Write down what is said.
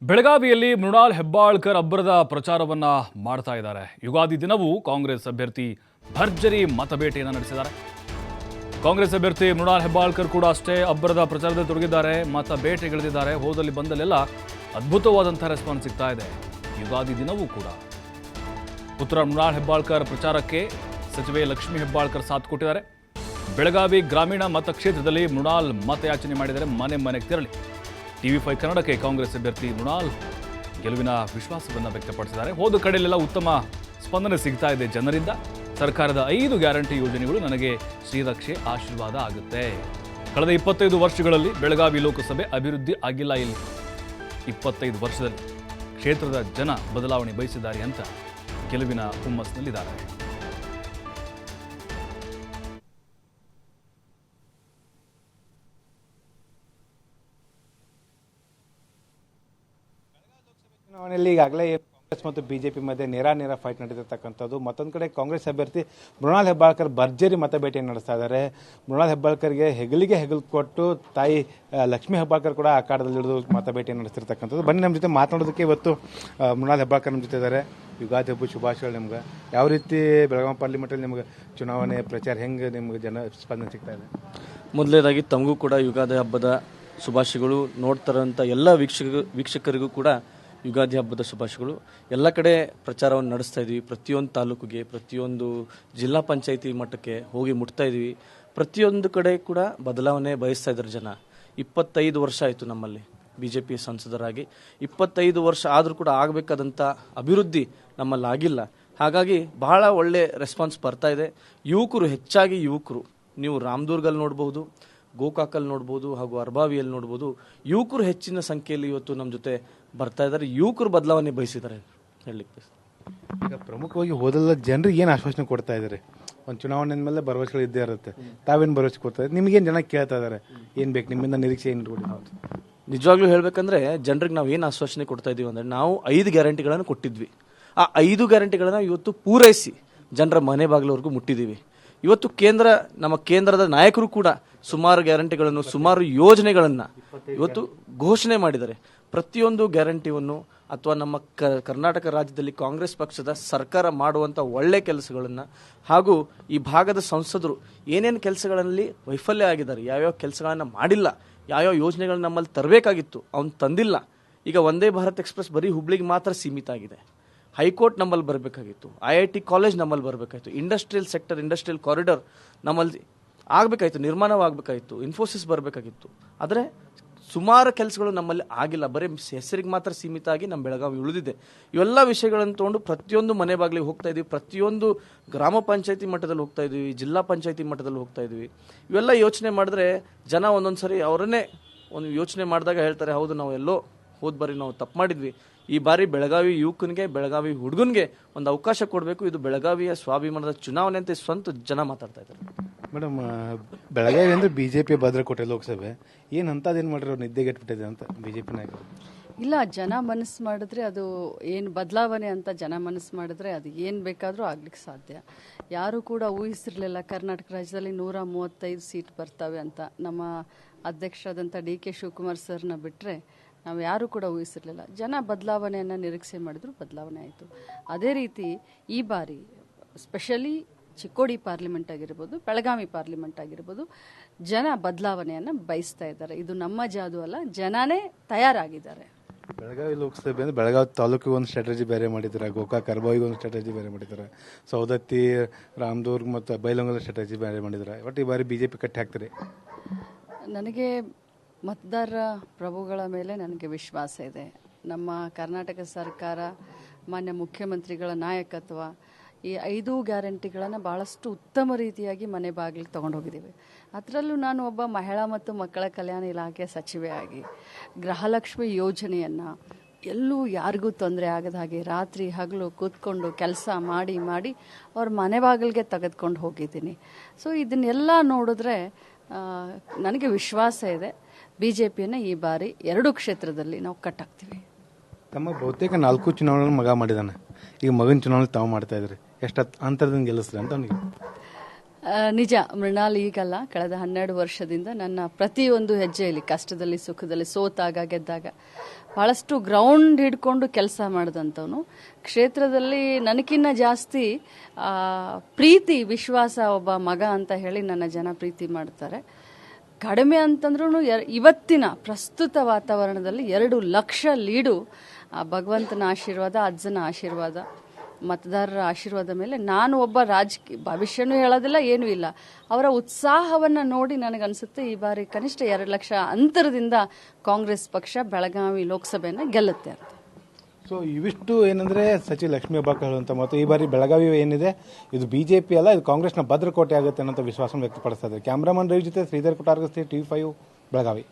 ಬೆಳಗಾವಿಯಲ್ಲಿ ಮೃಣಾಲ್ ಹೆಬ್ಬಾಳ್ಕರ್ ಅಬ್ಬರದ ಪ್ರಚಾರವನ್ನ ಮಾಡ್ತಾ ಇದ್ದಾರೆ. ಯುಗಾದಿ ದಿನವೂ ಕಾಂಗ್ರೆಸ್ ಅಭ್ಯರ್ಥಿ ಭರ್ಜರಿ ಮತಬೇಟೆಯನ್ನು ನಡೆಸಿದ್ದಾರೆ. ಕಾಂಗ್ರೆಸ್ ಅಭ್ಯರ್ಥಿ ಮೃಣಾಲ್ ಹೆಬ್ಬಾಳ್ಕರ್ ಕೂಡ ಅಷ್ಟೇ ಅಬ್ಬರದ ಪ್ರಚಾರದಲ್ಲಿ ತೊಡಗಿದ್ದಾರೆ. ಮತಬೇಟೆಗಿಳಿದಿದ್ದಾರೆ. ಹೋದಲ್ಲಿ ಬಂದಲ್ಲೆಲ್ಲ ಅದ್ಭುತವಾದಂತಹ ರೆಸ್ಪಾನ್ಸ್ ಸಿಗ್ತಾ ಇದೆ. ಯುಗಾದಿ ದಿನವೂ ಕೂಡ ಪುತ್ರ ಮೃಣಾಲ್ ಹೆಬ್ಬಾಳ್ಕರ್ ಪ್ರಚಾರಕ್ಕೆ ಸಚಿವೆ ಲಕ್ಷ್ಮೀ ಹೆಬ್ಬಾಳ್ಕರ್ ಸಾಥ್ ಕೊಟ್ಟಿದ್ದಾರೆ. ಬೆಳಗಾವಿ ಗ್ರಾಮೀಣ ಮತಕ್ಷೇತ್ರದಲ್ಲಿ ಮೃಣಾಲ್ ಮತಯಾಚನೆ ಮಾಡಿದರೆ ಮನೆ ಮನೆಗೆ ತೆರಳಿ TV5 ಕನ್ನಡಕ್ಕೆ ಕಾಂಗ್ರೆಸ್ ಅಭ್ಯರ್ಥಿ ಮೃಣಾಲ್ ಗೆಲುವಿನ ವಿಶ್ವಾಸವನ್ನು ವ್ಯಕ್ತಪಡಿಸಿದ್ದಾರೆ. ಹೋದ ಕಡೆಯಲ್ಲೆಲ್ಲ ಉತ್ತಮ ಸ್ಪಂದನೆ ಸಿಗ್ತಾ ಇದೆ ಜನರಿಂದ. ಸರ್ಕಾರದ 5 ಗ್ಯಾರಂಟಿ ಯೋಜನೆಗಳು ನನಗೆ ಶ್ರೀರಕ್ಷೆ ಆಶೀರ್ವಾದ ಆಗುತ್ತೆ. ಕಳೆದ 25 ವರ್ಷಗಳಲ್ಲಿ ಬೆಳಗಾವಿ ಲೋಕಸಭೆ ಅಭಿವೃದ್ಧಿ ಆಗಿಲ್ಲ. ಇಲ್ಲಿ 25 ವರ್ಷದಲ್ಲಿ ಕ್ಷೇತ್ರದ ಜನ ಬದಲಾವಣೆ ಬಯಸಿದ್ದಾರೆ ಅಂತ ಗೆಲುವಿನ ಹುಮ್ಮಸ್ನಲ್ಲಿದ್ದಾರೆ. ಚುನಾವಣೆಯಲ್ಲಿ ಈಗಾಗಲೇ ಕಾಂಗ್ರೆಸ್ ಮತ್ತು ಬಿಜೆಪಿ ಮಧ್ಯೆ ನೇರ ಫೈಟ್ ನಡೆದಿರ್ತಕ್ಕಂಥದ್ದು. ಮತ್ತೊಂದು ಕಡೆ ಕಾಂಗ್ರೆಸ್ ಅಭ್ಯರ್ಥಿ ಮೃಣಾಲ್ ಹೆಬ್ಬಾಳ್ಕರ್ ಭರ್ಜರಿ ಮತಬೇಟೆಯನ್ನು ನಡೆಸ್ತಾ ಇದ್ದಾರೆ. ಮೃಣಾಲ್ ಹೆಬ್ಬಾಳ್ಕರ್ಗೆ ಹೆಗಲು ಕೊಟ್ಟು ತಾಯಿ ಲಕ್ಷ್ಮೀ ಹೆಬ್ಬಾಳ್ಕರ್ ಕೂಡ ಅಖಾಡದಲ್ಲಿಳಿದು ಮತಬೇಟೆಯನ್ನು ನಡೆಸ್ತಿರ್ತಕ್ಕಂಥದ್ದು. ಬನ್ನಿ ನಮ್ಮ ಜೊತೆ ಮಾತನಾಡೋದಕ್ಕೆ ಇವತ್ತು ಮೃಣಾಲ್ ಹೆಬ್ಬಾಳ್ಕರ್ ನಮ್ಮ ಜೊತೆ ಇದ್ದಾರೆ. ಯುಗಾದಿ ಹಬ್ಬ ಶುಭಾಶಯಗಳು ನಿಮ್ಗೆ. ಯಾವ ರೀತಿ ಬೆಳಗಾವಿ ಪಾರ್ಲಿಮೆಂಟಲ್ಲಿ ನಿಮ್ಗೆ ಚುನಾವಣೆ ಪ್ರಚಾರ ಹೆಂಗೆ ನಿಮ್ಗೆ ಜನ ಸ್ಪಂದನೆ ಸಿಗ್ತಾ ಇದೆ? ಮೊದಲನೇದಾಗಿ ತಮಗೂ ಕೂಡ ಯುಗಾದಿ ಹಬ್ಬದ ಶುಭಾಶಯಗಳು. ನೋಡ್ತಾರಂಥ ಎಲ್ಲ ವೀಕ್ಷಕರಿಗೂ ಕೂಡ ಯುಗಾದಿ ಹಬ್ಬದ ಶುಭಾಶಯಗಳು. ಎಲ್ಲ ಕಡೆ ಪ್ರಚಾರವನ್ನು ನಡೆಸ್ತಾ ಇದ್ವಿ. ಪ್ರತಿಯೊಂದು ತಾಲೂಕಿಗೆ, ಪ್ರತಿಯೊಂದು ಜಿಲ್ಲಾ ಪಂಚಾಯಿತಿ ಮಟ್ಟಕ್ಕೆ ಹೋಗಿ ಮುಟ್ತಾ ಇದ್ವಿ. ಪ್ರತಿಯೊಂದು ಕಡೆ ಕೂಡ ಬದಲಾವಣೆ ಬಯಸ್ತಾ ಇದ್ದಾರೆ ಜನ. 25 ವರ್ಷ ಆಯಿತು ನಮ್ಮಲ್ಲಿ BJP ಸಂಸದರಾಗಿ. 25 ವರ್ಷ ಆದರೂ ಕೂಡ ಆಗಬೇಕಾದಂಥ ಅಭಿವೃದ್ಧಿ ನಮ್ಮಲ್ಲಿ ಆಗಿಲ್ಲ. ಹಾಗಾಗಿ ಬಹಳ ಒಳ್ಳೆ ರೆಸ್ಪಾನ್ಸ್ ಬರ್ತಾ ಇದೆ. ಹೆಚ್ಚಾಗಿ ಯುವಕರು ನೀವು ರಾಮದುರ್ಗಲ್ಲಿ ನೋಡಬಹುದು, ಗೋಕಾಕಲ್ಲಿ ನೋಡ್ಬೋದು, ಹಾಗೂ ಅರ್ಬಾವಿಯಲ್ಲಿ ನೋಡ್ಬೋದು. ಯುವಕರು ಹೆಚ್ಚಿನ ಸಂಖ್ಯೆಯಲ್ಲಿ ಇವತ್ತು ನಮ್ಮ ಜೊತೆ ಬರ್ತಾ ಇದ್ದಾರೆ. ಯುವಕರು ಬದಲಾವಣೆ ಬಯಸಿದ್ದಾರೆ ಹೇಳಲಿಕ್ಕೆ. ಈಗ ಪ್ರಮುಖವಾಗಿ ಹೋದಲ್ಲ ಜನರಿಗೆ ಏನು ಆಶ್ವಾಸನೆ ಕೊಡ್ತಾ ಇದ್ದಾರೆ? ಒಂದು ಚುನಾವಣೆ ಮೇಲೆ ಭರವಸೆಗಳು ಇದ್ದೇ ಇರುತ್ತೆ. ತಾವೇನು ಭರವಸೆ ಕೊಡ್ತಾ ಇದ್ದಾರೆ? ನಿಮಗೇನು ಜನ ಕೇಳ್ತಾ ಇದ್ದಾರೆ? ಏನು ಬೇಕು ನಿಮ್ಮಿಂದ ನಿರೀಕ್ಷೆ ಏನು ಕೊಡಿ? ನಿಜವಾಗ್ಲೂ ಹೇಳ್ಬೇಕಂದ್ರೆ ಜನರಿಗೆ ನಾವು ಏನು ಆಶ್ವಾಸನೆ ಕೊಡ್ತಾ ಇದೀವಿ ಅಂದ್ರೆ, ನಾವು 5 ಗ್ಯಾರಂಟಿಗಳನ್ನು ಕೊಟ್ಟಿದ್ವಿ. ಆ 5 ಗ್ಯಾರಂಟಿಗಳನ್ನು ಇವತ್ತು ಪೂರೈಸಿ ಜನರ ಮನೆ ಬಾಗಿಲವರೆಗೂ ಮುಟ್ಟಿದ್ದೀವಿ. ಇವತ್ತು ನಮ್ಮ ಕೇಂದ್ರದ ನಾಯಕರು ಕೂಡ ಸುಮಾರು ಗ್ಯಾರಂಟಿಗಳನ್ನು, ಸುಮಾರು ಯೋಜನೆಗಳನ್ನು ಇವತ್ತು ಘೋಷಣೆ ಮಾಡಿದ್ದಾರೆ. ಪ್ರತಿಯೊಂದು ಗ್ಯಾರಂಟಿಯನ್ನು ಅಥವಾ ನಮ್ಮ ಕರ್ನಾಟಕ ರಾಜ್ಯದಲ್ಲಿ ಕಾಂಗ್ರೆಸ್ ಪಕ್ಷದ ಸರ್ಕಾರ ಮಾಡುವಂಥ ಒಳ್ಳೆ ಕೆಲಸಗಳನ್ನು, ಹಾಗೂ ಈ ಭಾಗದ ಸಂಸದರು ಏನೇನು ಕೆಲಸಗಳಲ್ಲಿ ವೈಫಲ್ಯ ಆಗಿದ್ದಾರೆ, ಯಾವ್ಯಾವ ಕೆಲಸಗಳನ್ನು ಮಾಡಿಲ್ಲ, ಯಾವ್ಯಾವ ಯೋಜನೆಗಳನ್ನ ನಮ್ಮಲ್ಲಿ ತರಬೇಕಾಗಿತ್ತು ಅವನು ತಂದಿಲ್ಲ. ಈಗ ವಂದೇ ಭಾರತ್ ಎಕ್ಸ್ಪ್ರೆಸ್ ಬರೀ ಹುಬ್ಳಿಗೆ ಮಾತ್ರ ಸೀಮಿತ ಆಗಿದೆ. ಹೈಕೋರ್ಟ್ ನಮ್ಮಲ್ಲಿ ಬರಬೇಕಾಗಿತ್ತು, IIT ಕಾಲೇಜ್ ನಮ್ಮಲ್ಲಿ ಬರಬೇಕಾಗಿತ್ತು, ಇಂಡಸ್ಟ್ರಿಯಲ್ ಕಾರಿಡಾರ್ ನಮ್ಮಲ್ಲಿ ಆಗಬೇಕಾಗಿತ್ತು, ನಿರ್ಮಾಣವಾಗಬೇಕಾಗಿತ್ತು, ಇನ್ಫೋಸಿಸ್ ಬರಬೇಕಾಗಿತ್ತು. ಆದರೆ ಸುಮಾರು ಕೆಲಸಗಳು ನಮ್ಮಲ್ಲಿ ಆಗಿಲ್ಲ. ಬರೀ ಹೆಸರಿಗೆ ಮಾತ್ರ ಸೀಮಿತ ಆಗಿ ನಮ್ಮ ಬೆಳಗಾವಿ ಉಳಿದಿದೆ. ಇವೆಲ್ಲ ವಿಷಯಗಳನ್ನು ತೊಗೊಂಡು ಪ್ರತಿಯೊಂದು ಮನೆ ಬಾಗಿಲಿಗೆ ಹೋಗ್ತಾ ಇದ್ವಿ, ಪ್ರತಿಯೊಂದು ಗ್ರಾಮ ಪಂಚಾಯತಿ ಮಟ್ಟದಲ್ಲಿ ಹೋಗ್ತಾ ಇದ್ವಿ, ಜಿಲ್ಲಾ ಪಂಚಾಯತಿ ಮಟ್ಟದಲ್ಲಿ ಹೋಗ್ತಾ ಇದ್ವಿ. ಇವೆಲ್ಲ ಯೋಚನೆ ಮಾಡಿದ್ರೆ ಜನ ಒಂದೊಂದು ಸರಿ ಅವರನ್ನೇ ಒಂದು ಯೋಚನೆ ಮಾಡಿದಾಗ ಹೇಳ್ತಾರೆ, ಹೌದು ನಾವು ಎಲ್ಲೋ ಹೋದ ಬಾರಿ ನಾವು ತಪ್ಪು ಮಾಡಿದ್ವಿ. ಈ ಬಾರಿ ಬೆಳಗಾವಿ ಯುವಕನಿಗೆ, ಬೆಳಗಾವಿ ಹುಡುಗನಿಗೆ ಒಂದು ಅವಕಾಶ ಕೊಡಬೇಕು. ಇದು ಬೆಳಗಾವಿಯ ಸ್ವಾಭಿಮಾನದ ಚುನಾವಣೆ ಅಂತ ಸ್ವಂತ ಜನ ಮಾತಾಡ್ತಾ ಇದ್ದಾರೆ. ಮೇಡಮ್, ಬೆಳಗಾವಿ ಅಂದರೆ BJP ಭದ್ರಕೋಟೆ ಲೋಕಸಭೆ. ಏನು ಅಂತದೇನು ಮಾಡಿರೋ ನಿದ್ದೆಗೆಟ್ಬಿಟ್ಟಿದೆ ಅಂತ BJP ನಾಯಕರು? ಇಲ್ಲ, ಜನ ಮನಸ್ಸು ಮಾಡಿದ್ರೆ ಅದು ಏನು ಬದಲಾವಣೆ ಅಂತ ಜನ ಮನಸ್ಸು ಮಾಡಿದ್ರೆ ಅದು ಏನು ಬೇಕಾದರೂ ಆಗ್ಲಿಕ್ಕೆ ಸಾಧ್ಯ. ಯಾರು ಕೂಡ ಊಹಿಸಿರಲಿಲ್ಲ ಕರ್ನಾಟಕ ರಾಜ್ಯದಲ್ಲಿ 135 ಸೀಟ್ ಬರ್ತವೆ ಅಂತ. ನಮ್ಮ ಅಧ್ಯಕ್ಷರಾದಂಥ DK ಶಿವಕುಮಾರ್ ಸರ್ನ ಬಿಟ್ಟರೆ ನಾವು ಯಾರೂ ಕೂಡ ಊಹಿಸಿರಲಿಲ್ಲ. ಜನ ಬದಲಾವಣೆಯನ್ನು ನಿರೀಕ್ಷೆ ಮಾಡಿದ್ರು, ಬದಲಾವಣೆ ಆಯಿತು. ಅದೇ ರೀತಿ ಈ ಬಾರಿ ಸ್ಪೆಷಲಿ ಚಿಕ್ಕೋಡಿ ಪಾರ್ಲಿಮೆಂಟ್ ಆಗಿರ್ಬೋದು, ಬೆಳಗಾವಿ ಪಾರ್ಲಿಮೆಂಟ್ ಆಗಿರ್ಬೋದು, ಜನ ಬದಲಾವಣೆಯನ್ನು ಬಯಸ್ತಾ ಇದ್ದಾರೆ. ಇದು ನಮ್ಮ ಜಾದು ಅಲ್ಲ, ಜನನೇ ತಯಾರಾಗಿದ್ದಾರೆ. ಬೆಳಗಾವಿ ಲೋಕಸಭೆ ಅಂದರೆ ಬೆಳಗಾವಿ ತಾಲೂಕಿಗೆ ಒಂದು ಸ್ಟ್ರಾಟಜಿ ಬೇರೆ ಮಾಡಿದ್ದಾರೆ, ಗೋಕಾಕ್ ಅರ್ಬಾವಿಗೆ ಒಂದು ಸ್ಟ್ರಾಟಜಿ ಬೇರೆ ಮಾಡಿದ್ದಾರೆ, ಸೌದತ್ತಿ, ರಾಮದುರ್ಗ್ ಮತ್ತು ಬೈಲಹೊಂಗಲ ಸ್ಟ್ರಾಟಜಿ ಬೇರೆ ಮಾಡಿದ್ದಾರೆ. ಬಟ್ ಈ ಬಾರಿ BJP ಕಟ್ಟಿ ಹಾಕ್ತಾರೆ. ನನಗೆ ಮತದಾರರ ಪ್ರಭುಗಳ ಮೇಲೆ ನನಗೆ ವಿಶ್ವಾಸ ಇದೆ. ನಮ್ಮ ಕರ್ನಾಟಕ ಸರ್ಕಾರ, ಮಾನ್ಯ ಮುಖ್ಯಮಂತ್ರಿಗಳ ನಾಯಕತ್ವ, ಈ 5 ಗ್ಯಾರಂಟಿಗಳನ್ನು ಭಾಳಷ್ಟು ಉತ್ತಮ ರೀತಿಯಾಗಿ ಮನೆ ಬಾಗಿಲಿಗೆ ತೊಗೊಂಡು ಹೋಗಿದ್ದೀವಿ. ಅದರಲ್ಲೂ ನಾನು ಒಬ್ಬ ಮಹಿಳಾ ಮತ್ತು ಮಕ್ಕಳ ಕಲ್ಯಾಣ ಇಲಾಖೆ ಸಚಿವೆಯಾಗಿ ಗೃಹಲಕ್ಷ್ಮಿ ಯೋಜನೆಯನ್ನು ಎಲ್ಲೂ ಯಾರಿಗೂ ತೊಂದರೆ ಆಗದ ಹಾಗೆ ರಾತ್ರಿ ಹಗಲು ಕೂತ್ಕೊಂಡು ಕೆಲಸ ಮಾಡಿ ಅವ್ರ ಮನೆ ಬಾಗಿಲಿಗೆ ತೆಗೆದುಕೊಂಡು ಹೋಗಿದ್ದೀನಿ. ಸೊ ಇದನ್ನೆಲ್ಲ ನೋಡಿದ್ರೆ ನನಗೆ ವಿಶ್ವಾಸ ಇದೆ, BJPಯನ್ನು ಈ ಬಾರಿ 2 ಕ್ಷೇತ್ರದಲ್ಲಿ ನಾವು ಕಟ್ಟಾಕ್ತೀವಿ. ತಮ್ಮ ಬಹುತೇಕ 4 ಚುನಾವಣೆ ಮಗ ಮಾಡಿದ್ದಾನೆ. ಈಗ ಮಗನ ಚುನಾವಣೆ ತಾವು ಮಾಡ್ತಾ ಇದ್ರಿ. ಎಷ್ಟು ಅಂತರದಿಂದ ಗೆಲ್ಲಿಸ್ರಿ ಅಂತ ಅವನಿಗೆ? ನಿಜ, ಮೃಣಾಲ್ ಈಗಲ್ಲ, ಕಳೆದ 12 ವರ್ಷದಿಂದ ನನ್ನ ಪ್ರತಿಯೊಂದು ಹೆಜ್ಜೆಯಲ್ಲಿ, ಕಷ್ಟದಲ್ಲಿ ಸುಖದಲ್ಲಿ, ಸೋತಾಗ ಗೆದ್ದಾಗ ಬಹಳಷ್ಟು ಗ್ರೌಂಡ್ ಹಿಡ್ಕೊಂಡು ಕೆಲಸ ಮಾಡಿದಂಥವನು. ಕ್ಷೇತ್ರದಲ್ಲಿ ನನಗಿನ್ನ ಜಾಸ್ತಿ ಪ್ರೀತಿ ವಿಶ್ವಾಸ ಒಬ್ಬ ಮಗ ಅಂತ ಹೇಳಿ ನನ್ನ ಜನ ಪ್ರೀತಿ ಮಾಡ್ತಾರೆ. ಕಡಿಮೆ ಅಂತಂದ್ರೂ ಇವತ್ತಿನ ಪ್ರಸ್ತುತ ವಾತಾವರಣದಲ್ಲಿ 2 ಲಕ್ಷ ಲೀಡು ಭಗವಂತನ ಆಶೀರ್ವಾದ, ಅಜ್ಜನ ಆಶೀರ್ವಾದ, ಮತದಾರರ ಆಶೀರ್ವಾದ ಮೇಲೆ ನಾನು ಒಬ್ಬ ರಾಜಕೀಯ ಭವಿಷ್ಯನೂ ಹೇಳೋದಿಲ್ಲ, ಏನೂ ಇಲ್ಲ. ಅವರ ಉತ್ಸಾಹವನ್ನು ನೋಡಿ ನನಗನ್ಸುತ್ತೆ ಈ ಬಾರಿ ಕನಿಷ್ಠ 2 ಲಕ್ಷ ಅಂತರದಿಂದ ಕಾಂಗ್ರೆಸ್ ಪಕ್ಷ ಬೆಳಗಾವಿ ಲೋಕಸಭೆಯನ್ನು ಗೆಲ್ಲುತ್ತೆ ಅಂತ. ಸೊ ಇವಿಷ್ಟು ಏನಂದ್ರೆ ಸಚಿವ ಲಕ್ಷ್ಮೀ ಹೆಬ್ಬಾಳ್ಕರ್ ಹೇಳುವಂತ ಮತ್ತು ಈ ಬಾರಿ ಬೆಳಗಾವಿ ಏನಿದೆ ಇದು ಬಿಜೆಪಿ ಅಲ್ಲ, ಇದು ಕಾಂಗ್ರೆಸ್ನ ಭದ್ರಕೋಟೆ ಆಗುತ್ತೆ ಅನ್ನೋ ವಿಶ್ವಾಸ ವ್ಯಕ್ತಪಡಿಸ್ತಾ ಇದ್ದಾರೆ. ಕ್ಯಾಮ್ರಾಮನ್ ರವಿ ಜೊತೆ ಶ್ರೀಧರ್ ಕೊಟ್ಟಾರ್ಗಸ್ತಿ, TV5 ಬೆಳಗಾವಿ.